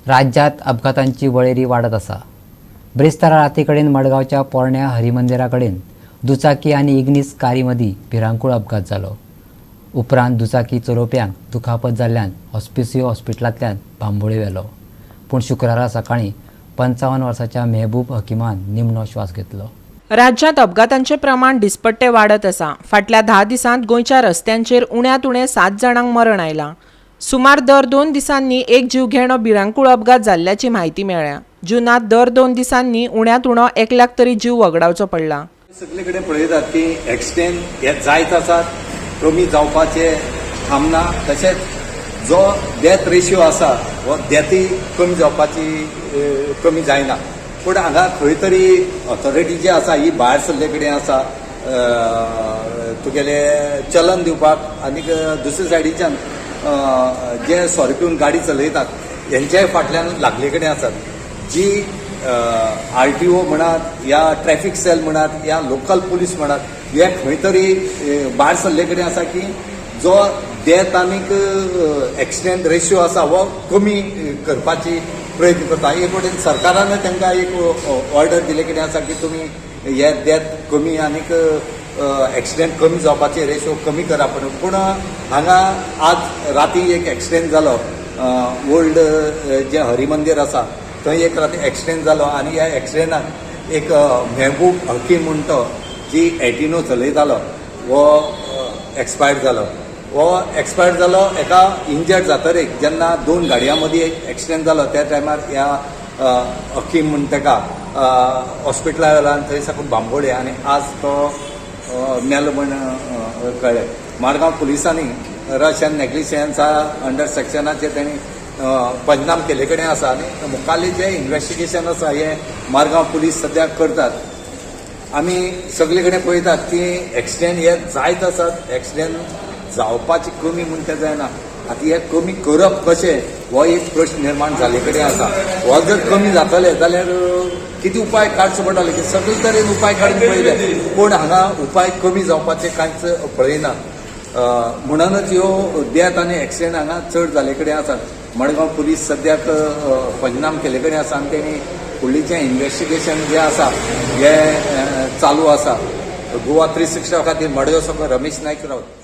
राज्यात अपघातांची वळेरी वाढत आसा। ब्रेस्तारा रातीकडेन मडगावच्या पोरण्या हरिमंदिराकडेन दुचाकी आनी इग्निस कारी मदीं भिरांकूळ अपघात जालो। उपरांत दुचाकी चलोवप्यांक दुखापत जाल्ल्यान हॉस्पिसियो हॉस्पिटलांतल्यान बांबोळे व्हेलो। पूण शुक्रारा सकाळीं 55 वर्साच्या मेहबूब हकीमान निमणो श्वास घेतलो। राज्यांत अपघातांचे प्रमाण दिसपट्टे वाडत आसा। फाटल्या 10 दिसांत गोंयच्या रस्त्यांचेर उण्यांत उणे 7 जाणांक मरण आयलां। सुमार दर 2 दिसांनी एक जीवघेणो भिरांकूळ अपघात जाल्ल्याची म्हायती मेळ्ळ्या। जुनांत दर 2 दिसांनी उण्यांत उणो 1 लाख तरी जीव वगडावचो पडला। सगळे कडेन पळयतात की एक्सिडेंट हे जायत आसात, कमी जावपाचे थांबना। तशेंच जो डेथ रेशियो आसा हो डेथूय कमी जावपाची कमी जायना। पूण हांगा खंय तरी ऑथॉरिटी जी आसा ही भायर सरले कडेन आसा तुगेले चलन दिवपाक आनी दुसरे सायडीच्यान जे सोरो पिवन गाडी चलयतात हेंच्याय फाटल्यान लागले कडेन आसात। जी RTO म्हणात या ट्रॅफिक सेल म्हणात या लोकल पुलीस म्हणात हे खंय तरी भायर सरले कडेन आसा की जो डेथ आनीक एक्सिडेंट रेशियो आसा हो कमी करपाची प्रयत्न करता। एक वटेन सरकारान तांकां एक ऑर्डर दिले कडेन आसा की तुमी हे डेथ कमी आनीक एक्सिडेंट कमी जावपाचे रेशियो कमी करा। पूण हांगा आज राती एक एक्सिडेंट जालो ओल्ड जे हरिमंदीर आसा थंय एक राती एक्सिडेंट जालो आनी ह्या एक्सिडेंटान एक मेहबूब हकीम म्हणतो जी एटिनो चलयतालो वो एक्सपायर्ड जालो। वो एक्सपायर्ड जालो एका इंजर्ड जातरेक जेन्ना 2 गाडयां मदीं एक्सिडेंट जालो त्या टायमार ह्या हकीम म्हणटा ताका हॉस्पिटलांत व्हेलो आनी थंय साकून बांबोळे आनी आज तो मेलो म्हण कळ्ळें। मडगांव पुलिसांनी रश एंड नेग्लिजन्सा अंडर सेक्शनाचेर तेणी पंचनाम केले कडेन आसा आनी मुखाल्लें जें इन्व्हेस्टिगेशन आसा हें मडगांव पुलीस सद्याक करतात। आमी सगळे कडेन पळयतात की एक्सिडेंट हे जायत आसात, एक्सिडेंट जावपाची कमी म्हण तें जायना। आतां हे कमी करप कशें हो एक प्रश्न निर्माण जाले कडेन आसा। हो जर कमी जातले जाल्यार कितें उपाय काडचो पडटले की सगळे तरेन उपाय काडून पळयले पूण हांगा उपाय कमी जावपाचे कांयच पळयना। म्हणूनच ह्यो डेथ आनी एक्सिडेंट हांगा चड जाले कडेन आसात। मडगांव पुलीस सद्याक पंचनाम केले कडेन आसा आनी तेणी फुडलीचें इन्व्हेस्टिगेशन जें आसा हें चालू आसा। गोवा 360 खातीर मडगांव साकून रमेश नायक रावत।